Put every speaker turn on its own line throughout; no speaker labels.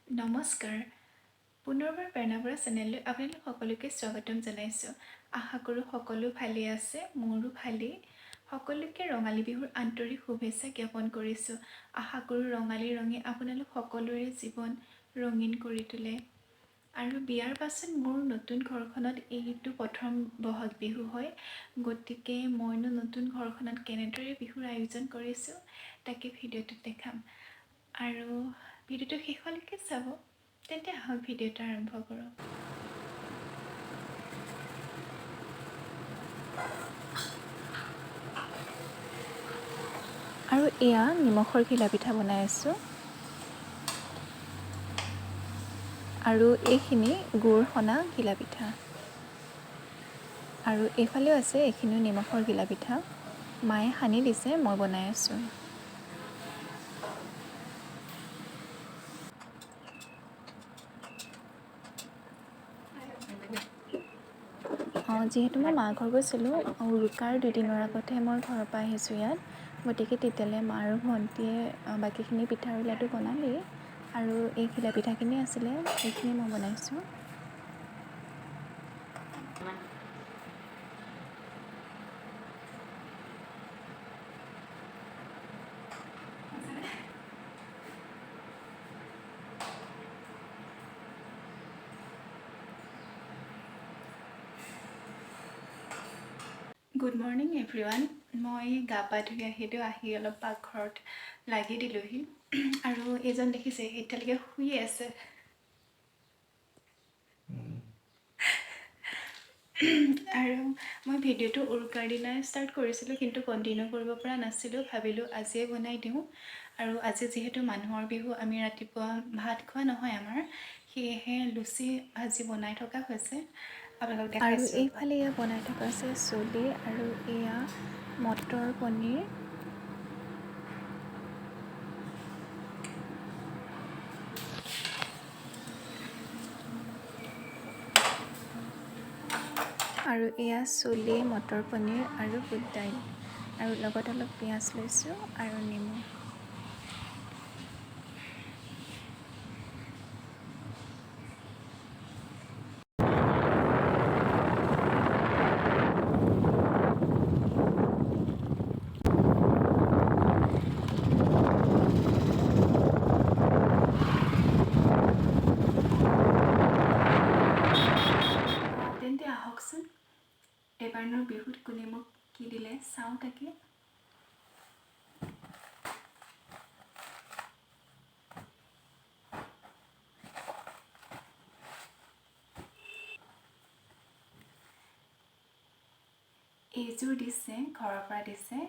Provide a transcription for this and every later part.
নমস্কাৰ পুনৰবাৰ প্ৰেৰণাপৰা চেনেললৈ আপোনালোক সকলোকে স্বাগতম জনাইছোঁ। আশা কৰোঁ সকলো ভালেই আছে, মোৰো ভালেই। সকলোকে ৰঙালী বিহুৰ আন্তৰিক শুভেচ্ছা জ্ঞাপন কৰিছোঁ। আশা কৰোঁ ৰঙালী ৰঙে আপোনালোক সকলোৰে জীৱন ৰঙীন কৰি তোলে। আৰু বিয়াৰ পাছত মোৰ নতুন ঘৰখনত এইটো প্ৰথম বহাগ বিহু হয়, গতিকে মইনো নতুন ঘৰখনত কেনেদৰে বিহুৰ আয়োজন কৰিছোঁ তাকে ভিডিঅ'টোত দেখাম। আৰু ভিডিঅ'টো শেষলৈকে চাব। তেন্তে আহক ভিডিঅ'টো আৰম্ভ কৰোঁ। আৰু এয়া নিমখৰ ঘিলা পিঠা বনাই আছোঁ। আৰু এইখিনি গুৰ সনা ঘিলা পিঠা। আৰু এইফালেও আছে, এইখিনিও নিমখৰ ঘিলা পিঠা। মায়ে সানি দিছে, মই বনাই আছোঁ। যিহেতু মই মা ঘৰ গৈছিলোঁ, উৰুকাৰ দুদিনৰ আগতহে মই ঘৰৰ পৰা আহিছোঁ ইয়াত, গতিকে তেতিয়ালৈ মা আৰু ভণ্টীয়ে বাকীখিনি পিঠা আৰু লাডু বনালেই। আৰু এই ঘিলা পিঠাখিনি আছিলে, এইখিনি মই বনাইছোঁ। Good morning everyone. মই গা পা ধুই আহিলোঁ, আহি অলপ পাকঘৰত লাগি দিলোঁহি। আৰু এইজন দেখিছে এতিয়ালৈকে শুই আছে। আৰু মই ভিডিঅ'টো উৰুকাৰ দিনাই ষ্টাৰ্ট কৰিছিলোঁ, কিন্তু কণ্টিনিউ কৰিব পৰা নাছিলোঁ। ভাবিলোঁ আজিয়ে বনাই দিওঁ। আৰু আজি যিহেতু মানুহৰ বিহু, আমি ৰাতিপুৱা ভাত খোৱা নহয় আমাৰ, সেয়েহে লুচি ভাজি বনাই থকা হৈছে। আৰু এইফালে এয়া বনাই থকা হৈছে চলে, আৰু এয়া মটৰ পনীৰ। আৰু এয়া চলে, মটৰ পনীৰ আৰু বুট দাইল, আৰু লগত অলপ পিঁয়াজ লৈছোঁ আৰু নেমু। তেন্তে আহকচোন, এবাৰনো বিহুত কোনে মোক কি দিলে চাওঁ তাকে। এইযোৰ দিছে, ঘৰৰ পৰা দিছে,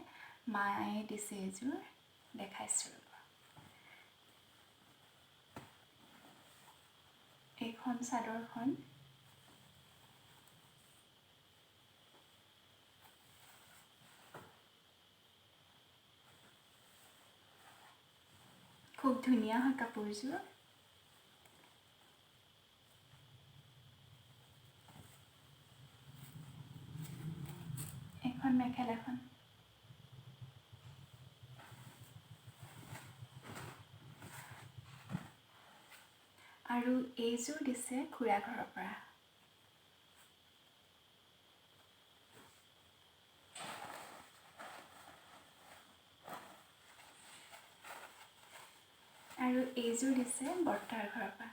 মায়ে দিছে এইযোৰ, দেখাইছোঁ। এইখন চাদৰখন খুব ধুনীয়া হয় কাপোৰযোৰ। এইখন মেখেলাখন। আৰু এইযোৰ দিছে খুৰা ঘৰৰ পৰা। আৰু এইযোৰ দিছে বৰ্তাৰ ঘৰৰ পৰা।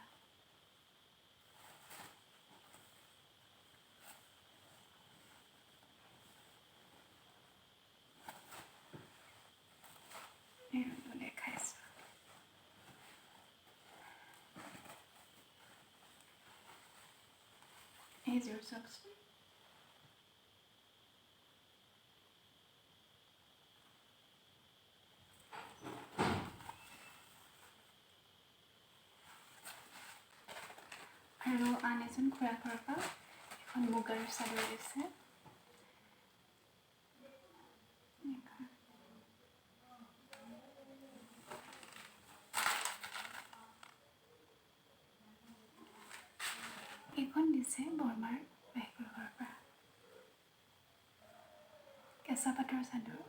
দেখাইছোঁ। এইযোৰ চাওকচোন। আৰু আন এজন খুৰা ঘৰৰ পৰা এখন মুগাৰ চাদৰ দিছে। এইখন দিছে বৰমাৰ বাহিৰৰ ঘৰৰ পৰা, কেঁচা পাটৰ চাদৰ।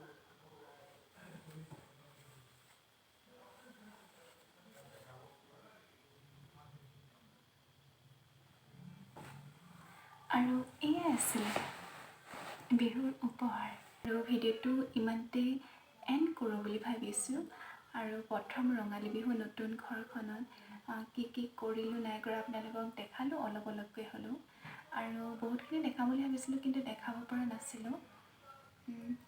আছিলে বিহুৰ উপহাৰ। আৰু ভিডিঅ'টো ইমানতে এণ্ড কৰোঁ বুলি ভাবিছোঁ। আৰু প্ৰথম ৰঙালী বিহু নতুন ঘৰখনত কি কৰিলোঁ নাই কৰা আপোনালোকক দেখালোঁ অলপকৈ হ'লেও। আৰু বহুতখিনি দেখাম বুলি ভাবিছিলোঁ কিন্তু দেখাব পৰা নাছিলোঁ।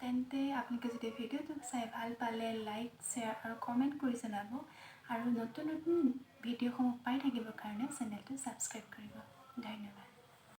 তেন্তে আপোনালোকে যদি ভিডিঅ'টো চাই ভাল পালে লাইক, শ্বেয়াৰ আৰু কমেণ্ট কৰি জনাব। আৰু নতুন নতুন ভিডিঅ'সমূহ পাই থাকিবৰ কাৰণে চেনেলটো ছাবস্ক্ৰাইব কৰিব। ধন্যবাদ।